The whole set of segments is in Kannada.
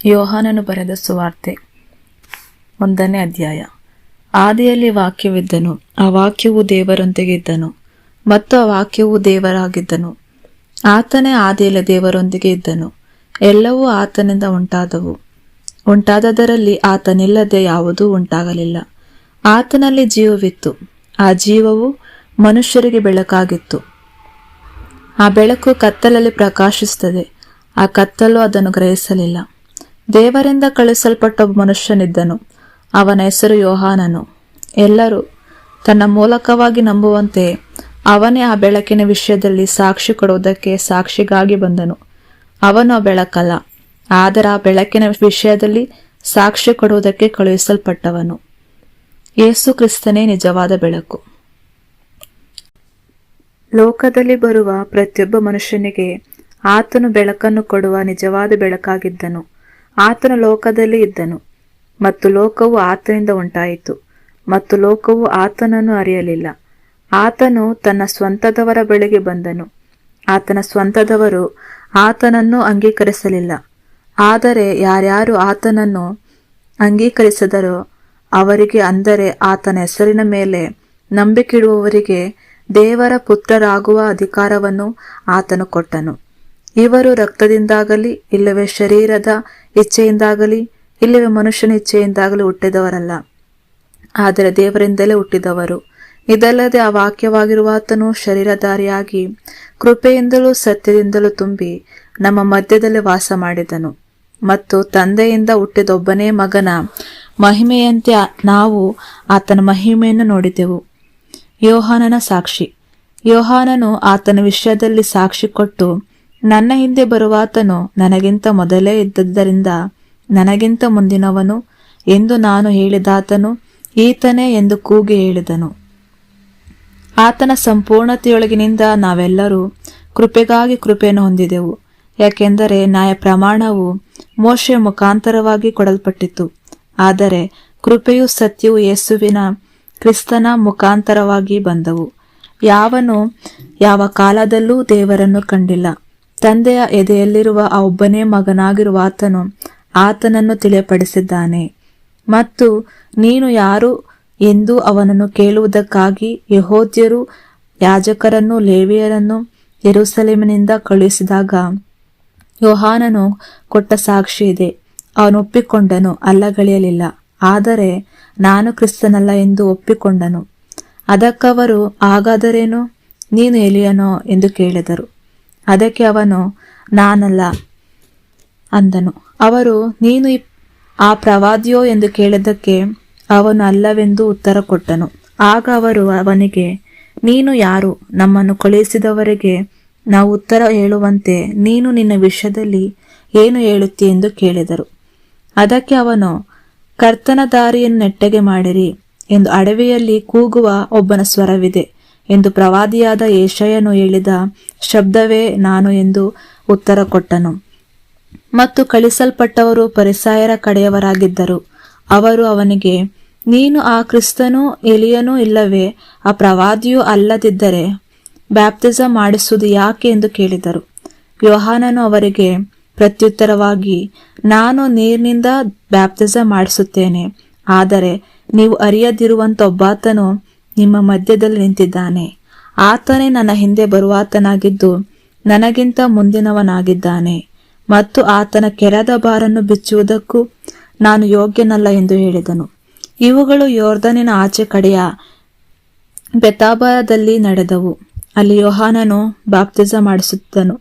ಯೋಹಾನನು ಬರೆದ ಸುವಾರ್ತೆ 1ನೇ ಅಧ್ಯಾಯ. ಆದಿಯಲ್ಲಿ ವಾಕ್ಯವಿದ್ದನು, ಆ ವಾಕ್ಯವು ದೇವರೊಂದಿಗೆ ಇದ್ದನು, ಮತ್ತು ಆ ವಾಕ್ಯವು ದೇವರಾಗಿದ್ದನು. ಆತನೇ ಆದಿಯಲ್ಲಿ ದೇವರೊಂದಿಗೆ ಇದ್ದನು. ಎಲ್ಲವೂ ಆತನಿಂದ ಉಂಟಾದವು. ಉಂಟಾದದರಲ್ಲಿ ಆತನಿಲ್ಲದೆ ಯಾವುದೂ ಉಂಟಾಗಲಿಲ್ಲ. ಆತನಲ್ಲಿ ಜೀವವಿತ್ತು, ಆ ಜೀವವು ಮನುಷ್ಯರಿಗೆ ಬೆಳಕಾಗಿತ್ತು. ಆ ಬೆಳಕು ಕತ್ತಲಲ್ಲಿ ಪ್ರಕಾಶಿಸುತ್ತದೆ, ಆ ಕತ್ತಲು ಅದನ್ನು ಗ್ರಹಿಸಲಿಲ್ಲ. ದೇವರಿಂದ ಕಳುಹಿಸಲ್ಪಟ್ಟ ಒಬ್ಬ ಮನುಷ್ಯನಿದ್ದನು, ಅವನ ಹೆಸರು ಯೋಹಾನನು. ಎಲ್ಲರೂ ತನ್ನ ಮೂಲಕವಾಗಿ ನಂಬುವಂತೆ ಅವನೇ ಆ ಬೆಳಕಿನ ವಿಷಯದಲ್ಲಿ ಸಾಕ್ಷಿ ಕೊಡುವುದಕ್ಕೆ ಸಾಕ್ಷಿಗಾಗಿ ಬಂದನು. ಅವನು ಆ ಬೆಳಕಲ್ಲ, ಆದರೆ ಆ ಬೆಳಕಿನ ವಿಷಯದಲ್ಲಿ ಸಾಕ್ಷಿ ಕೊಡುವುದಕ್ಕೆ ಕಳುಹಿಸಲ್ಪಟ್ಟವನು. ಯೇಸು ಕ್ರಿಸ್ತನೇ ನಿಜವಾದ ಬೆಳಕು. ಲೋಕದಲ್ಲಿ ಬರುವ ಪ್ರತಿಯೊಬ್ಬ ಮನುಷ್ಯನಿಗೆ ಆತನು ಬೆಳಕನ್ನು ಕೊಡುವ ನಿಜವಾದ ಬೆಳಕಾಗಿದ್ದನು. ಆತನು ಲೋಕದಲ್ಲಿ ಇದ್ದನು, ಮತ್ತು ಲೋಕವು ಆತನಿಂದ ಉಂಟಾಯಿತು, ಮತ್ತು ಲೋಕವು ಆತನನ್ನು ಅರಿಯಲಿಲ್ಲ. ಆತನು ತನ್ನ ಸ್ವಂತದವರ ಬಳಿಗೆ ಬಂದನು, ಆತನ ಸ್ವಂತದವರು ಆತನನ್ನು ಅಂಗೀಕರಿಸಲಿಲ್ಲ. ಆದರೆ ಯಾರ್ಯಾರು ಆತನನ್ನು ಅಂಗೀಕರಿಸಿದರೋ ಅವರಿಗೆ, ಅಂದರೆ ಆತನ ಹೆಸರಿನ ಮೇಲೆ ನಂಬಿಕೆಯಿಡುವವರಿಗೆ, ದೇವರ ಪುತ್ರರಾಗುವ ಅಧಿಕಾರವನ್ನು ಆತನು ಕೊಟ್ಟನು. ಇವರು ರಕ್ತದಿಂದಾಗಲಿ, ಇಲ್ಲವೇ ಶರೀರದ ಇಚ್ಛೆಯಿಂದಾಗಲಿ, ಇಲ್ಲವೇ ಮನುಷ್ಯನ ಇಚ್ಛೆಯಿಂದಾಗಲಿ ಹುಟ್ಟಿದವರಲ್ಲ, ಆದರೆ ದೇವರಿಂದಲೇ ಹುಟ್ಟಿದವರು. ಇದಲ್ಲದೆ ಆ ವಾಕ್ಯವಾಗಿರುವ ಆತನು ಶರೀರಧಾರಿಯಾಗಿ ಕೃಪೆಯಿಂದಲೂ ಸತ್ಯದಿಂದಲೂ ತುಂಬಿ ನಮ್ಮ ಮಧ್ಯದಲ್ಲಿ ವಾಸ ಮಾಡಿದನು. ಮತ್ತು ತಂದೆಯಿಂದ ಹುಟ್ಟಿದ ಒಬ್ಬನೇ ಮಗನ ಮಹಿಮೆಯಂತೆ ನಾವು ಆತನ ಮಹಿಮೆಯನ್ನು ನೋಡಿದೆವು. ಯೋಹಾನನ ಸಾಕ್ಷಿ. ಯೋಹಾನನು ಆತನ ವಿಷಯದಲ್ಲಿ ಸಾಕ್ಷಿ ಕೊಟ್ಟು, ನನ್ನ ಹಿಂದೆ ಬರುವಾತನು ನನಗಿಂತ ಮೊದಲೇ ಇದ್ದದ್ದರಿಂದ ನನಗಿಂತ ಮುಂದಿನವನು ಎಂದು ನಾನು ಹೇಳಿದಾತನು ಈತನೇ ಎಂದು ಕೂಗಿ ಹೇಳಿದನು. ಆತನ ಸಂಪೂರ್ಣತೆಯೊಳಗಿನಿಂದ ನಾವೆಲ್ಲರೂ ಕೃಪೆಗಾಗಿ ಕೃಪೆಯನ್ನು ಹೊಂದಿದೆವು. ಯಾಕೆಂದರೆ ನ್ಯಾಯ ಪ್ರಮಾಣವು ಮೋಶೆಯ ಮುಖಾಂತರವಾಗಿ ಕೊಡಲ್ಪಟ್ಟಿತು, ಆದರೆ ಕೃಪೆಯೂ ಸತ್ಯವೂ ಯೇಸುವಿನ ಕ್ರಿಸ್ತನ ಮುಖಾಂತರವಾಗಿ ಬಂದವು. ಯಾವನು ಯಾವ ಕಾಲದಲ್ಲೂ ದೇವರನ್ನು ಕಂಡಿಲ್ಲ. ತಂದೆಯ ಎದೆಯಲ್ಲಿರುವ ಆ ಒಬ್ಬನೇ ಮಗನಾಗಿರುವ ಆತನು ಆತನನ್ನು ತಿಳಿಯಪಡಿಸಿದ್ದಾನೆ. ಮತ್ತು ನೀನು ಯಾರು ಎಂದು ಅವನನ್ನು ಕೇಳುವುದಕ್ಕಾಗಿ ಯೆಹೂದ್ಯರು ಯಾಜಕರನ್ನು ಲೇವಿಯರನ್ನು ಯೆರೂಸಲೇಮಿನಿಂದ ಕಳುಹಿಸಿದಾಗ ಯೋಹಾನನು ಕೊಟ್ಟ ಸಾಕ್ಷಿ ಇದೆ. ಅವನು ಒಪ್ಪಿಕೊಂಡನು, ಅಲ್ಲಗಳೆಯಲಿಲ್ಲ, ಆದರೆ ನಾನು ಕ್ರಿಸ್ತನಲ್ಲ ಎಂದು ಒಪ್ಪಿಕೊಂಡನು. ಅದಕ್ಕವರು, ಹಾಗಾದರೇನು, ನೀನು ಎಲಿಯನೋ ಎಂದು ಕೇಳಿದರು. ಅದಕ್ಕೆ ಅವನು, ನಾನಲ್ಲ ಅಂದನು. ಅವರು, ನೀನು ಆ ಪ್ರವಾದಿಯೋ ಎಂದು ಕೇಳಿದ್ದಕ್ಕೆ ಅವನು ಅಲ್ಲವೆಂದು ಉತ್ತರ ಕೊಟ್ಟನು. ಆಗ ಅವರು ಅವನಿಗೆ, ನೀನು ಯಾರು, ನಮ್ಮನ್ನು ಕಳುಹಿಸಿದವರಿಗೆ ನಾವು ಉತ್ತರ ಹೇಳುವಂತೆ ನೀನು ನಿನ್ನ ವಿಷಯದಲ್ಲಿ ಏನು ಹೇಳುತ್ತಿ ಎಂದು ಕೇಳಿದರು. ಅದಕ್ಕೆ ಅವನು, ಕರ್ತನ ದಾರಿಯನ್ನು ನೆಟ್ಟಗೆ ಮಾಡಿರಿ ಎಂದು ಅಡವಿಯಲ್ಲಿ ಕೂಗುವ ಒಬ್ಬನ ಸ್ವರವಿದೆ ಎಂದು ಪ್ರವಾದಿಯಾದ ಯೆಶಾಯನು ಹೇಳಿದ ಶಬ್ದವೇ ನಾನು ಎಂದು ಉತ್ತರ ಕೊಟ್ಟನು. ಮತ್ತು ಕಳಿಸಲ್ಪಟ್ಟವರು ಫರಿಸಾಯರ ಕಡೆಯವರಾಗಿದ್ದರು. ಅವರು ಅವನಿಗೆ, ನೀನು ಆ ಕ್ರಿಸ್ತನೂ ಎಲಿಯನೂ ಇಲ್ಲವೇ ಆ ಪ್ರವಾದಿಯೂ ಅಲ್ಲದಿದ್ದರೆ ಬ್ಯಾಪ್ತಿಸ ಮಾಡಿಸುವುದು ಯಾಕೆ ಎಂದು ಕೇಳಿದರು. ಯೋಹಾನನು ಅವರಿಗೆ ಪ್ರತ್ಯುತ್ತರವಾಗಿ, ನಾನು ನೀರಿನಿಂದ ಬ್ಯಾಪ್ತಿಸ ಮಾಡಿಸುತ್ತೇನೆ, ಆದರೆ ನೀವು ಅರಿಯದಿರುವಂತ ಒಬ್ಬಾತನು ನಿಮ್ಮ ಮಧ್ಯದಲ್ಲಿ ನಿಂತಿದ್ದಾನೆ. ಆತನೇ ನನ್ನ ಹಿಂದೆ ಬರುವಾತನಾಗಿದ್ದು ನನಗಿಂತ ಮುಂದಿನವನಾಗಿದ್ದಾನೆ, ಮತ್ತು ಆತನ ಕೆರದ ಬಾರನ್ನು ಬಿಚ್ಚುವುದಕ್ಕೂ ನಾನು ಯೋಗ್ಯನಲ್ಲ ಎಂದು ಹೇಳಿದನು. ಇವುಗಳು ಯೋರ್ದನಿನ ಆಚೆ ಕಡೆಯ ಬೆತಾಬದಲ್ಲಿ ನಡೆದವು. ಅಲ್ಲಿ ಯೋಹಾನನು ಬಾಪ್ತಿಸ ಮಾಡಿಸುತ್ತಿದ್ದನು.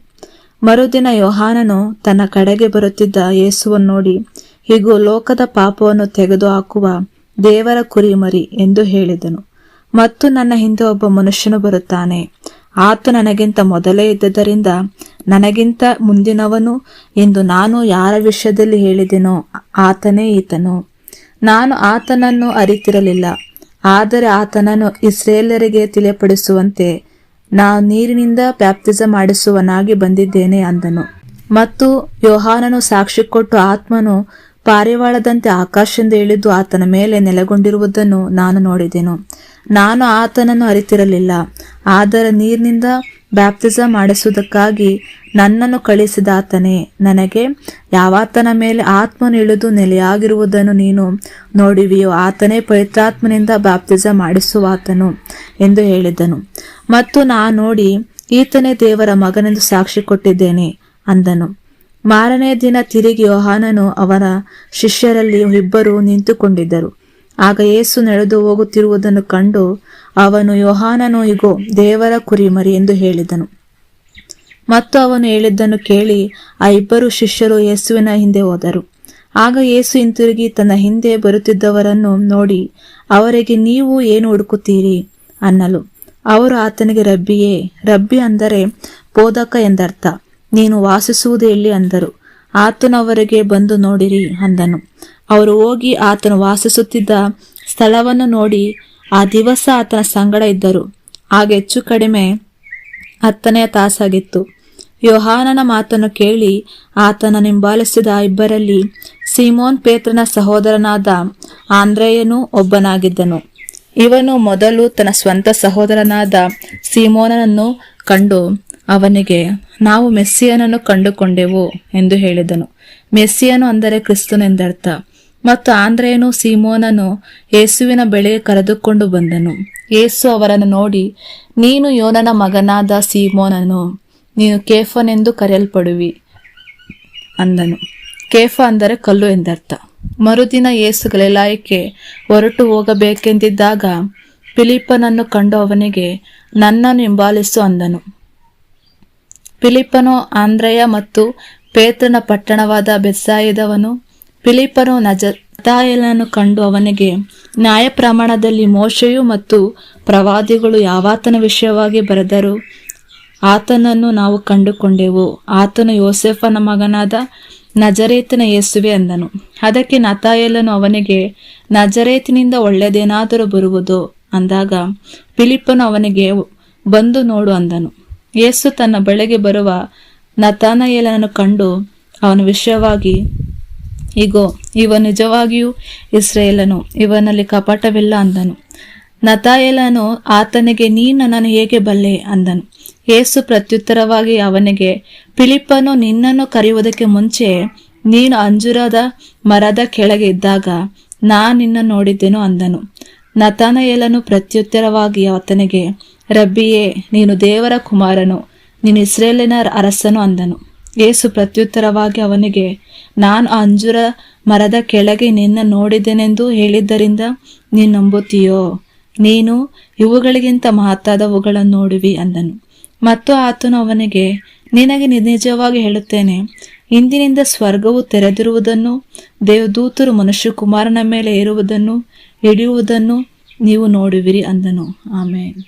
ಮರುದಿನ ಯೋಹಾನನು ತನ್ನ ಕಡೆಗೆ ಬರುತ್ತಿದ್ದ ಯೇಸುವನ್ನು ನೋಡಿ, ಹೀಗೂ ಲೋಕದ ಪಾಪವನ್ನು ತೆಗೆದುಹಾಕುವ ದೇವರ ಕುರಿಮರಿ ಎಂದು ಹೇಳಿದನು. ಮತ್ತು ನನ್ನ ಹಿಂದೆ ಒಬ್ಬ ಮನುಷ್ಯನು ಬರುತ್ತಾನೆ, ಆತ ನನಗಿಂತ ಮೊದಲೇ ಇದ್ದದರಿಂದ ನನಗಿಂತ ಮುಂದಿನವನು ಎಂದು ನಾನು ಯಾರ ವಿಷಯದಲ್ಲಿ ಹೇಳಿದೆನೋ ಆತನೇ ಈತನು. ನಾನು ಆತನನ್ನು ಅರಿತಿರಲಿಲ್ಲ, ಆದರೆ ಆತನನ್ನು ಇಸ್ರಾಯೇಲರಿಗೆ ತಿಳಿಯಪಡಿಸುವಂತೆ ನಾನು ನೀರಿನಿಂದ ಬ್ಯಾಪ್ತಿಸ ಮಾಡಿಸುವನಾಗಿ ಬಂದಿದ್ದೇನೆ ಅಂದನು. ಮತ್ತು ಯೋಹಾನನು ಸಾಕ್ಷಿ ಕೊಟ್ಟು, ಆತ್ಮನು ಪಾರಿವಾಳದಂತೆ ಆಕಾಶದಿಂದ ಇಳಿದು ಆತನ ಮೇಲೆ ನೆಲೆಗೊಂಡಿರುವುದನ್ನು ನಾನು ನೋಡಿದೆನು. ನಾನು ಆತನನ್ನು ಅರಿತಿರಲಿಲ್ಲ, ಆದರೆ ನೀರಿನಿಂದ ಬ್ಯಾಪ್ತಿಸ ಮಾಡಿಸುವುದಕ್ಕಾಗಿ ನನ್ನನ್ನು ಕಳಿಸಿದ ಆತನೇ ನನಗೆ, ಯಾವಾತನ ಮೇಲೆ ಆತ್ಮನು ಇಳಿದು ನೆಲೆಯಾಗಿರುವುದನ್ನು ನೀನು ನೋಡುವಿಯೋ ಆತನೇ ಪವಿತ್ರಾತ್ಮನಿಂದ ಬ್ಯಾಪ್ತಿಸ ಮಾಡಿಸುವಾತನು ಎಂದು ಹೇಳಿದನು. ಮತ್ತು ನಾನು ನೋಡಿ, ಈತನೇ ದೇವರ ಮಗನೆಂದು ಸಾಕ್ಷಿ ಕೊಟ್ಟಿದ್ದೇನೆ ಅಂದನು. ಮಾರನೇ ದಿನ ತಿರುಗಿ ಯೋಹಾನನು ಅವನ ಶಿಷ್ಯರಲ್ಲಿ ಇಬ್ಬರು ನಿಂತುಕೊಂಡಿದ್ದರು. ಆಗ ಯೇಸು ನಡೆದು ಹೋಗುತ್ತಿರುವುದನ್ನು ಕಂಡು ಅವನು, ಯೋಹಾನನು ಇಗೋ ದೇವರ ಕುರಿಮರಿ ಎಂದು ಹೇಳಿದನು. ಮತ್ತು ಅವನು ಹೇಳಿದ್ದನ್ನು ಕೇಳಿ ಆ ಇಬ್ಬರು ಶಿಷ್ಯರು ಯೇಸುವಿನ ಹಿಂದೆ ಹೋದರು. ಆಗ ಯೇಸು ಹಿಂತಿರುಗಿ ತನ್ನ ಹಿಂದೆ ಬರುತ್ತಿದ್ದವರನ್ನು ನೋಡಿ ಅವರಿಗೆ, ನೀವು ಏನು ಹುಡುಕುತ್ತೀರಿ ಅನ್ನಲು, ಅವರು ಆತನಿಗೆ, ರಬ್ಬಿಯೇ, ರಬ್ಬಿ ಅಂದರೆ ಬೋಧಕ ಎಂದರ್ಥ, ನೀನು ವಾಸಿಸುವುದು ಎಲ್ಲಿ ಅಂದರು. ಆತನು ಅವರಿಗೆ, ಬಂದು ನೋಡಿರಿ ಅಂದನು. ಅವರು ಹೋಗಿ ಆತನು ವಾಸಿಸುತ್ತಿದ್ದ ಸ್ಥಳವನ್ನು ನೋಡಿ ಆ ದಿವಸ ಆತನ ಸಂಗಡ ಇದ್ದರು. ಆಗ ಹೆಚ್ಚು ಕಡಿಮೆ 10ನೇ ತಾಸಾಗಿತ್ತು. ಯೋಹಾನನ ಮಾತನ್ನು ಕೇಳಿ ಆತನ ಹಿಂಬಾಲಿಸಿದ ಇಬ್ಬರಲ್ಲಿ ಸೀಮೋನ್ ಪೇತ್ರನ ಸಹೋದರನಾದ ಆಂದ್ರೆಯನು ಒಬ್ಬನಾಗಿದ್ದನು. ಇವನು ಮೊದಲು ತನ್ನ ಸ್ವಂತ ಸಹೋದರನಾದ ಸೀಮೋನನನ್ನು ಕಂಡು ಅವನಿಗೆ, ನಾವು ಮೆಸ್ಸಿಯನನ್ನು ಕಂಡುಕೊಂಡೆವು ಎಂದು ಹೇಳಿದನು. ಮೆಸ್ಸಿಯನು ಅಂದರೆ ಕ್ರಿಸ್ತನು ಎಂದರ್ಥ. ಮತ್ತು ಆಂದ್ರೆಯನು ಸೀಮೋನನು ಯೇಸುವಿನ ಬಳಿಗೆ ಕರೆದುಕೊಂಡು ಬಂದನು. ಯೇಸು ಅವರನ್ನು ನೋಡಿ, ನೀನು ಯೋನನ ಮಗನಾದ ಸೀಮೋನನು, ನೀನು ಕೇಫನೆಂದು ಕರೆಯಲ್ಪಡುವಿ ಅಂದನು. ಕೇಫ ಅಂದರೆ ಕಲ್ಲು ಎಂದರ್ಥ. ಮರುದಿನ ಯೇಸು ಗಲಿಲಾಯಕ್ಕೆ ಹೊರಟು ಹೋಗಬೇಕೆಂದಿದ್ದಾಗ ಫಿಲಿಪ್ಪನನ್ನು ಕಂಡು ಅವನಿಗೆ, ನನ್ನನ್ನು ಹಿಂಬಾಲಿಸು ಅಂದನು. ಫಿಲಿಪ್ಪನು ಆಂದ್ರೆಯ ಮತ್ತು ಪೇತ್ರನ ಪಟ್ಟಣವಾದ ಬೆತ್ಸಾಯಿದವನು. ಫಿಲಿಪ್ಪನು ನತಾಯೇಲನನ್ನು ಕಂಡು ಅವನಿಗೆ, ನ್ಯಾಯಪ್ರಮಾಣದಲ್ಲಿ ಮೋಶೆಯು ಮತ್ತು ಪ್ರವಾದಿಗಳು ಯಾವಾತನ ವಿಷಯವಾಗಿ ಬರೆದರು, ಆತನನ್ನು ನಾವು ಕಂಡುಕೊಂಡೆವು, ಆತನು ಯೋಸೇಫನ ಮಗನಾದ ನಜರೇತಿನ ಯೇಸುವೆ ಅಂದನು. ಅದಕ್ಕೆ ನತಾಯೇಲನು ಅವನಿಗೆ, ನಜರೇತಿನಿಂದ ಒಳ್ಳೆಯದೇನಾದರೂ ಬರುವುದು ಅಂದಾಗ ಫಿಲಿಪ್ಪನು ಅವನಿಗೆ, ಬಂದು ನೋಡು ಅಂದನು. ಯೇಸು ತನ್ನ ಬಳಿಗೆ ಬರುವ ನತಾನಯೇಲನನ್ನು ಕಂಡು ಅವನ ವಿಷಯವಾಗಿ, ಇಗೋ ಇವನು ನಿಜವಾಗಿಯೂ ಇಸ್ರಾಯೇಲನು, ಇವನಲ್ಲಿ ಕಪಟವಿಲ್ಲ ಅಂದನು. ನತಾಯೇಲನು ಆತನಿಗೆ, ನೀ ನನ್ನನ್ನು ಹೇಗೆ ಬಲ್ಲೆ ಅಂದನು. ಯೇಸು ಪ್ರತ್ಯುತ್ತರವಾಗಿ ಅವನಿಗೆ, ಫಿಲಿಪ್ಪನು ನಿನ್ನನ್ನು ಕರೆಯುವುದಕ್ಕೆ ಮುಂಚೆ ನೀನು ಅಂಜೂರದ ಮರದ ಕೆಳಗೆ ಇದ್ದಾಗ ನಾನು ನಿನ್ನನ್ನು ನೋಡಿದ್ದೆನು ಅಂದನು. ನತಾನಯೇಲನು ಪ್ರತ್ಯುತ್ತರವಾಗಿ ಆತನಿಗೆ, ರಬ್ಬಿಯೇ, ನೀನು ದೇವರ ಕುಮಾರನು, ನೀನು ಇಸ್ರಾಯೇಲಿನ ಅರಸನು ಅಂದನು. ಯೇಸು ಪ್ರತ್ಯುತ್ತರವಾಗಿ ಅವನಿಗೆ, ನಾನು ಆ ಅಂಜೂರ ಮರದ ಕೆಳಗೆ ನಿನ್ನ ನೋಡಿದ್ದೇನೆಂದು ಹೇಳಿದ್ದರಿಂದ ನೀನು ನಂಬುತ್ತೀಯೋ? ನೀನು ಇವುಗಳಿಗಿಂತ ಮಹತ್ತಾದವುಗಳನ್ನು ನೋಡುವಿ ಅಂದನು. ಮತ್ತು ಆತನು ಅವನಿಗೆ, ನಿನಗೆ ನಿಜವಾಗಿ ಹೇಳುತ್ತೇನೆ, ಇಂದಿನಿಂದ ಸ್ವರ್ಗವು ತೆರೆದಿರುವುದನ್ನು, ದೇವದೂತರು ಮನುಷ್ಯಕುಮಾರನ ಮೇಲೆ ಏರುವುದನ್ನು ಹಿಡಿಯುವುದನ್ನು ನೀವು ನೋಡುವಿರಿ ಅಂದನು. ಆಮೇನ್.